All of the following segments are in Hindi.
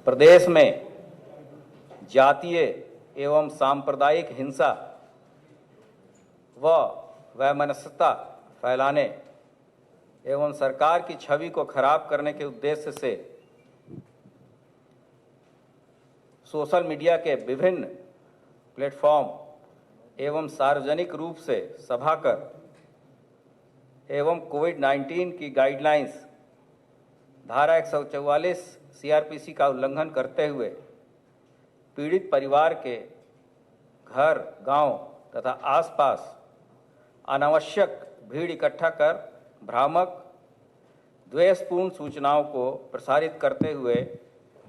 प्रदेश में जातीय एवं सांप्रदायिक हिंसा व वैमनस्यता फैलाने एवं सरकार की छवि को खराब करने के उद्देश्य से सोशल मीडिया के विभिन्न प्लेटफॉर्म एवं सार्वजनिक रूप से सभा कर एवं कोविड-19 की गाइडलाइंस धारा 144 सीआरपीसी का उल्लंघन करते हुए पीड़ित परिवार के घर, गांव तथा आसपास अनावश्यक भीड़ इकट्ठा कर भ्रामक, द्वेषपूर्ण सूचनाओं को प्रसारित करते हुए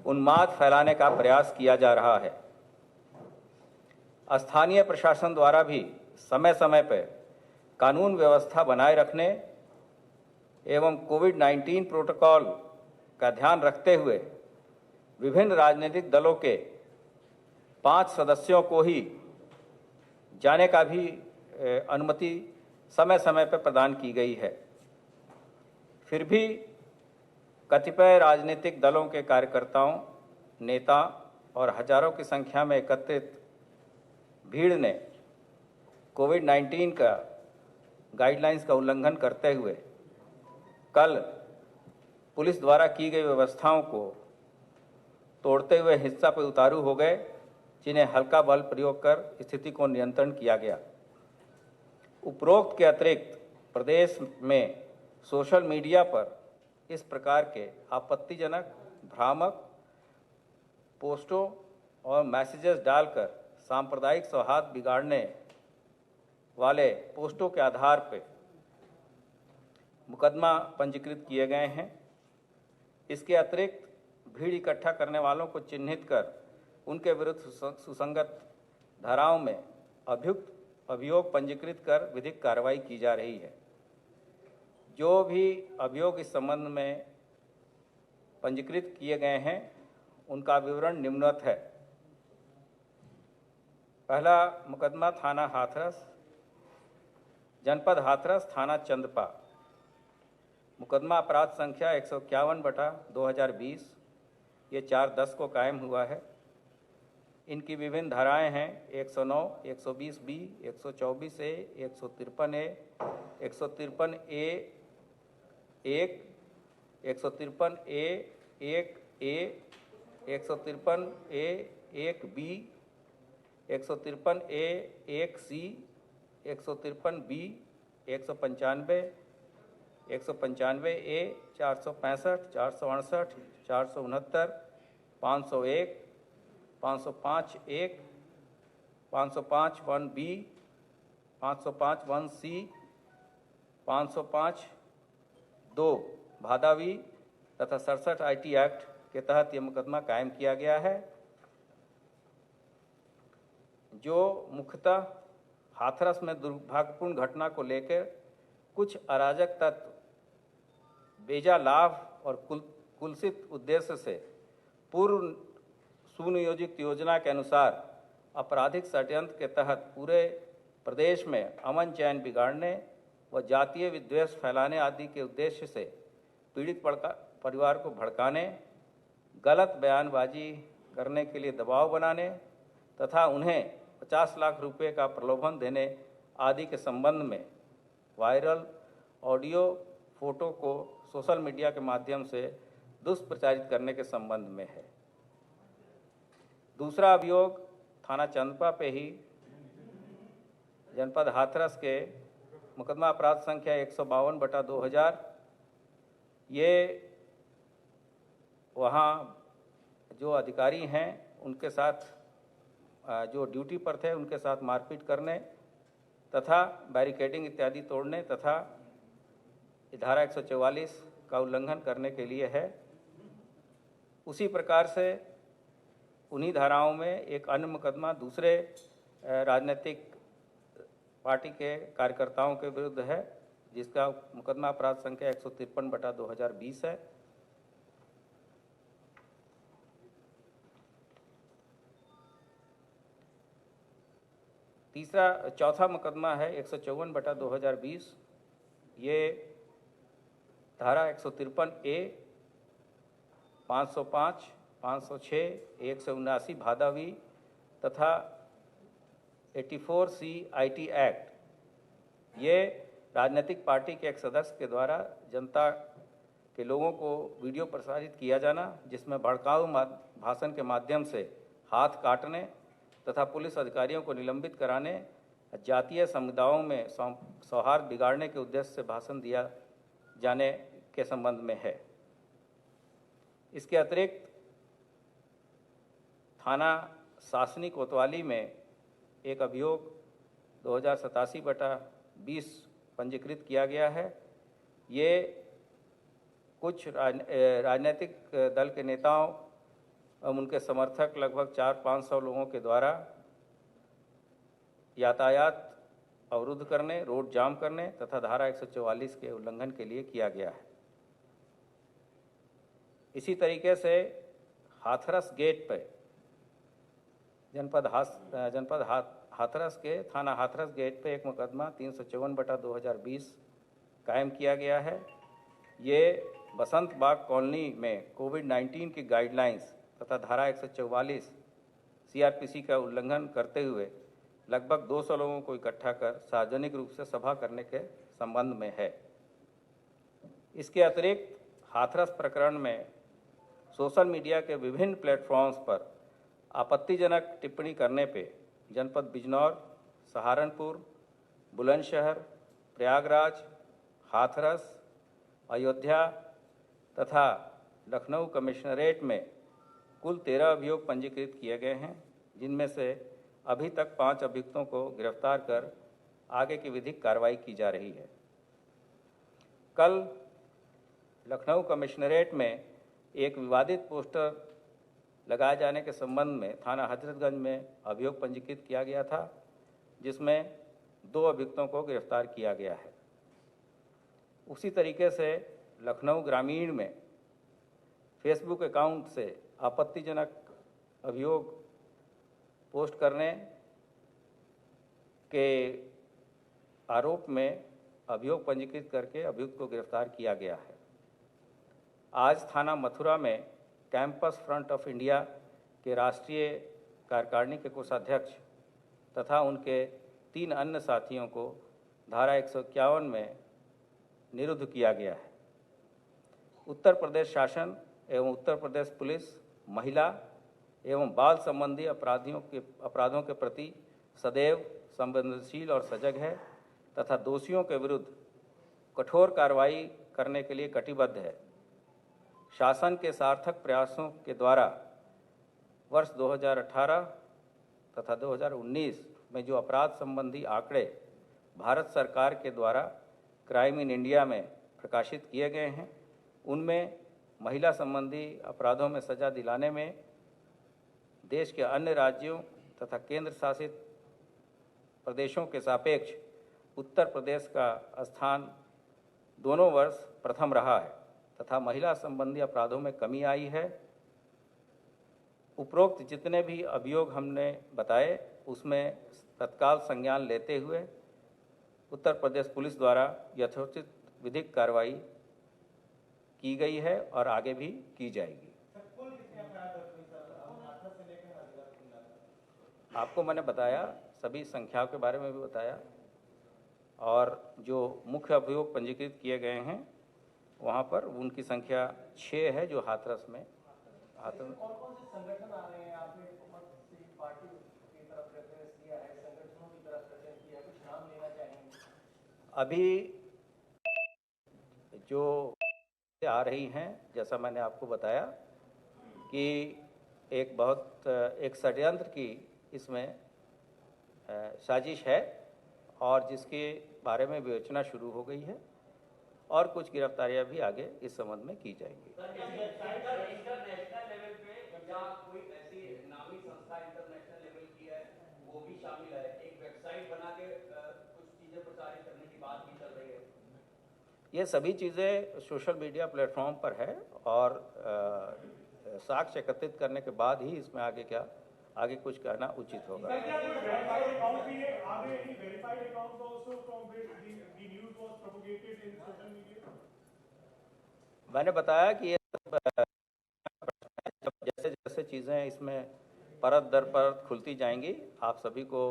उन्माद फैलाने का प्रयास किया जा रहा है। स्थानीय प्रशासन द्वारा भी समय समय पर कानून व्यवस्था बनाए रखने एवं कोविड-19 प्रोटोकॉल का ध्यान रखते हुए विभिन्न राजनीतिक दलों के 5 सदस्यों को ही जाने का भी अनुमति समय समय पर प्रदान की गई है। फिर भी कतिपय राजनीतिक दलों के कार्यकर्ताओं, नेता और हजारों की संख्या में एकत्रित भीड़ ने कोविड-19 का गाइडलाइंस का उल्लंघन करते हुए कल पुलिस द्वारा की गई व्यवस्थाओं को तोड़ते हुए हिंसा पर उतारू हो गए, जिन्हें हल्का बल प्रयोग कर स्थिति को नियंत्रण किया गया। उपरोक्त के अतिरिक्त प्रदेश में सोशल मीडिया पर इस प्रकार के आपत्तिजनक, भ्रामक पोस्टों और मैसेजेस डालकर सांप्रदायिक सौहार्द बिगाड़ने वाले पोस्टों के आधार पर मुकदमा पंजीकृत किए गए हैं। इसके अतिरिक्त भीड़ इकट्ठा करने वालों को चिन्हित कर उनके विरुद्ध सुसंगत धाराओं में अभियोग पंजीकृत कर विधिक कार्रवाई की जा रही है। जो भी अभियोग इस संबंध में पंजीकृत किए गए हैं, उनका विवरण निम्नवत है। पहला मुकदमा थाना हाथरस, जनपद हाथरस, थाना चंदपा। मुकदमा अपराध संख्या 151/2020, ये 4/10 को कायम हुआ है। इनकी विभिन्न धाराएं हैं 109, 120B, 124A, 153A, 153A1, 153A1A, 153A1B, 153A1C, 153B, 195, 195A, 465, 468, 469, 501, 505(1), 505(1)B, 505(1)C, 505(2) भादावी तथा 67 IT एक्ट के तहत यह मुकदमा कायम किया गया है, जो मुख्यतः हाथरस में दुर्भाग्यपूर्ण घटना को लेकर कुछ अराजक तत्व बेजा लाभ और कुलसित उद्देश्य से पूर्व सुनियोजित योजना के अनुसार आपराधिक षड्यंत्र के तहत पूरे प्रदेश में अमन चैन बिगाड़ने व जातीय विद्वेष फैलाने आदि के उद्देश्य से पीड़ित परिवार को भड़काने, गलत बयानबाजी करने के लिए दबाव बनाने तथा उन्हें 50 लाख रुपए का प्रलोभन देने आदि के संबंध में वायरल ऑडियो, फोटो को सोशल मीडिया के माध्यम से दुष्प्रचारित करने के संबंध में है। दूसरा अभियोग थाना चंदपा पे ही जनपद हाथरस के मुकदमा अपराध संख्या 152/2000, ये वहाँ जो अधिकारी हैं उनके साथ जो ड्यूटी पर थे उनके साथ मारपीट करने तथा बैरिकेडिंग इत्यादि तोड़ने तथा धारा 144 का उल्लंघन करने के लिए है। उसी प्रकार से उन्हीं धाराओं में एक अन्य मुकदमा दूसरे राजनीतिक पार्टी के कार्यकर्ताओं के विरुद्ध है, जिसका मुकदमा अपराध संख्या 153/2020 है। चौथा मुकदमा है 154/2020, ये धारा 153A, 505, 506, 179 भादावी तथा 84C IT एक्ट ये राजनीतिक पार्टी के एक सदस्य के द्वारा जनता के लोगों को वीडियो प्रसारित किया जाना, जिसमें भड़काऊ भाषण के माध्यम से हाथ काटने तथा पुलिस अधिकारियों को निलंबित कराने, जातीय समुदायों में सौहार्द बिगाड़ने के उद्देश्य से भाषण दिया जाने के संबंध में है। इसके अतिरिक्त थाना शासनी कोतवाली में एक अभियोग 2087/20 पंजीकृत किया गया है। ये कुछ राजनीतिक दल के नेताओं और उनके समर्थक लगभग 400-500 लोगों के द्वारा यातायात अवरुद्ध करने, रोड जाम करने तथा धारा 144 के उल्लंघन के लिए किया गया है। इसी तरीके से हाथरस गेट पर जनपद हाथरस के थाना हाथरस गेट पे एक मुकदमा 354/2020 कायम किया गया है। ये बसंत बाग कॉलोनी में कोविड-19 की गाइडलाइंस तथा धारा 144 CRPC का उल्लंघन करते हुए लगभग 200 लोगों को इकट्ठा कर सार्वजनिक रूप से सभा करने के संबंध में है। इसके अतिरिक्त हाथरस प्रकरण में सोशल मीडिया के विभिन्न प्लेटफॉर्म्स पर आपत्तिजनक टिप्पणी करने पे जनपद बिजनौर, सहारनपुर, बुलंदशहर, प्रयागराज, हाथरस, अयोध्या तथा लखनऊ कमिश्नरेट में कुल 13 अभियोग पंजीकृत किए गए हैं, जिनमें से अभी तक 5 अभियुक्तों को गिरफ्तार कर आगे की विधिक कार्रवाई की जा रही है। कल लखनऊ कमिश्नरेट में एक विवादित पोस्टर लगाए जाने के संबंध में थाना हजरतगंज में अभियोग पंजीकृत किया गया था, जिसमें 2 अभियुक्तों को गिरफ्तार किया गया है। उसी तरीके से लखनऊ ग्रामीण में फेसबुक अकाउंट से आपत्तिजनक अभियोग पोस्ट करने के आरोप में अभियोग पंजीकृत करके अभियुक्त को गिरफ्तार किया गया है। आज थाना मथुरा में कैंपस फ्रंट ऑफ इंडिया के राष्ट्रीय कार्यकारिणी के कोषाध्यक्ष तथा उनके 3 अन्य साथियों को धारा 151 में निरुद्ध किया गया है। उत्तर प्रदेश शासन एवं उत्तर प्रदेश पुलिस महिला एवं बाल संबंधी अपराधों के प्रति सदैव संवेदनशील और सजग है तथा दोषियों के विरुद्ध कठोर कार्रवाई करने के लिए कटिबद्ध है। शासन के सार्थक प्रयासों के द्वारा वर्ष 2018 तथा 2019 में जो अपराध संबंधी आंकड़े भारत सरकार के द्वारा क्राइम इन इंडिया में प्रकाशित किए गए हैं, उनमें महिला संबंधी अपराधों में सजा दिलाने में देश के अन्य राज्यों तथा केंद्र शासित प्रदेशों के सापेक्ष उत्तर प्रदेश का स्थान दोनों वर्ष प्रथम रहा है तथा महिला संबंधी अपराधों में कमी आई है। उपरोक्त जितने भी अभियोग हमने बताए, उसमें तत्काल संज्ञान लेते हुए उत्तर प्रदेश पुलिस द्वारा यथोचित विधिक कार्रवाई की गई है और आगे भी की जाएगी। आपको मैंने बताया, सभी संख्याओं के बारे में भी बताया, और जो मुख्य अभियोग पंजीकृत किए गए हैं वहाँ पर उनकी संख्या 6 है जो हाथरस में और कौन से संगठन आ रहे हैं? आपने पार्टी की तरफ रेफरेंस किया है, संगठनों की तरफ रेफरेंस किया है, कुछ नाम लेना चाहेंगे? अभी जो आ रही हैं, जैसा मैंने आपको बताया कि एक षड्यंत्र की इसमें साजिश है और जिसके बारे में विवेचना शुरू हो गई है और कुछ गिरफ्तारियां भी आगे इस संबंध में की जाएंगी। इंटरनेशनल लेवल पे या कोई ऐसी नामी संस्था इंटरनेशनल लेवल की है, वो भी शामिल है। एक वेबसाइट बना के कुछ चीजें प्रचारित करने की बात भी चल रही है। ये सभी चीज़ें सोशल मीडिया प्लेटफॉर्म पर है और साक्ष्य एकत्रित करने के बाद ही इसमें आगे कुछ कहना उचित होगा। मैंने बताया कि ये जैसे चीज़ें इसमें परत दर परत खुलती जाएंगी, आप सभी को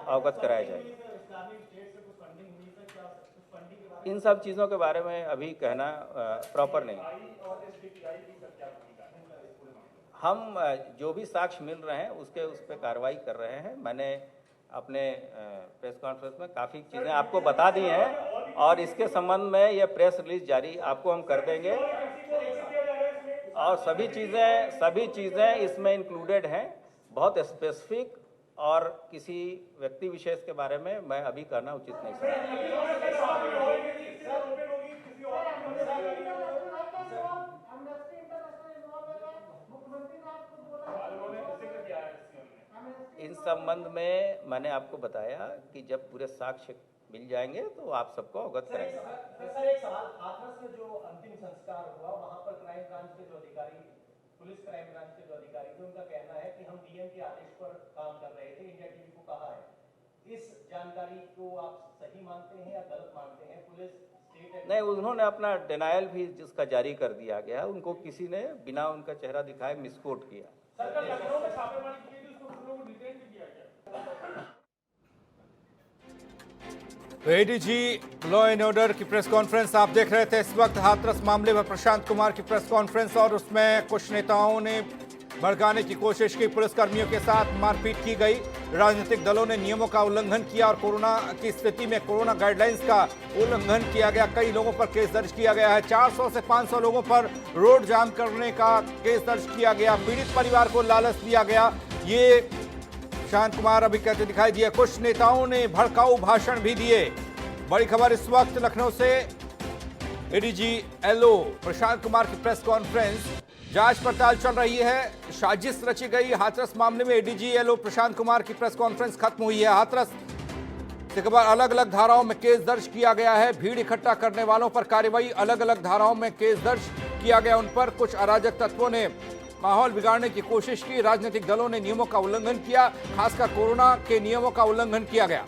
अवगत कराया जाएगा। इन सब चीज़ों के बारे में अभी कहना प्रॉपर नहीं। हम जो भी साक्ष्य मिल रहे हैं उस पर कार्रवाई कर रहे हैं। मैंने अपने प्रेस कॉन्फ्रेंस में काफ़ी चीज़ें आपको बता दी हैं और इसके संबंध में यह प्रेस रिलीज जारी आपको हम कर देंगे और सभी चीज़ें इसमें इंक्लूडेड हैं। बहुत स्पेसिफिक और किसी व्यक्ति विशेष के बारे में मैं अभी कहना उचित नहीं समझता। इन संबंध में मैंने आपको बताया कि जब पूरे साक्ष्य मिल जाएंगे तो आप सबको अवगत करेंगे। सर एक सवाल, हाथरस में जो अंतिम संस्कार हुआ वहां पर क्राइम ब्रांच के जो अधिकारी, पुलिस क्राइम ब्रांच के जो अधिकारी थे, उनका कहना है कि हम डीएम के आदेश पर काम कर रहे थे, इंडिया टीवी को कहा है। इस जानकारी को आप सही मानते हैं या गलत मानते हैं? पुलिस स्टेट नहीं, उन्होंने अपना डिनायल भी जिसका जारी कर दिया गया, उनको किसी ने बिना उनका चेहरा दिखाए मिसकोट किया। लखनऊ में छापेमारी की थी, उसको लोगों को डिटेन भी किया गया। तो एडीजी लॉ एंड ऑर्डर की प्रेस कॉन्फ्रेंस आप देख रहे थे। इस वक्त हाथरस मामले में प्रशांत कुमार की प्रेस कॉन्फ्रेंस और उसमें कुछ नेताओं ने भड़काने की कोशिश की, पुलिसकर्मियों के साथ मारपीट की गई, राजनीतिक दलों ने नियमों का उल्लंघन किया और कोरोना की स्थिति में कोरोना गाइडलाइंस का उल्लंघन किया गया। कई लोगों पर केस दर्ज किया गया है। 400 से 500 लोगों पर रोड जाम करने का केस दर्ज किया गया। पीड़ित परिवार को लालच दिया गया, ये प्रशांत कुमार अभी कहते दिखाई दिए। कुछ नेताओं ने भड़काऊ भाषण भी दिए। बड़ी खबर इस वक्त लखनऊ से, एडीजी एलओ प्रशांत कुमार की प्रेस कॉन्फ्रेंस, जांच पड़ताल चल रही है, साजिश रची गई। हाथरस मामले में एडीजी एलओ प्रशांत कुमार की प्रेस कॉन्फ्रेंस खत्म हुई है। हाथरस से खबर, अलग अलग धाराओं में केस दर्ज किया गया है। भीड़ इकट्ठा करने वालों पर कार्रवाई, अलग अलग धाराओं में केस दर्ज किया गया उन पर। कुछ अराजक तत्वों ने माहौल बिगाड़ने की कोशिश की, राजनीतिक दलों ने नियमों का उल्लंघन किया, खासकर कोरोना के नियमों का उल्लंघन किया गया।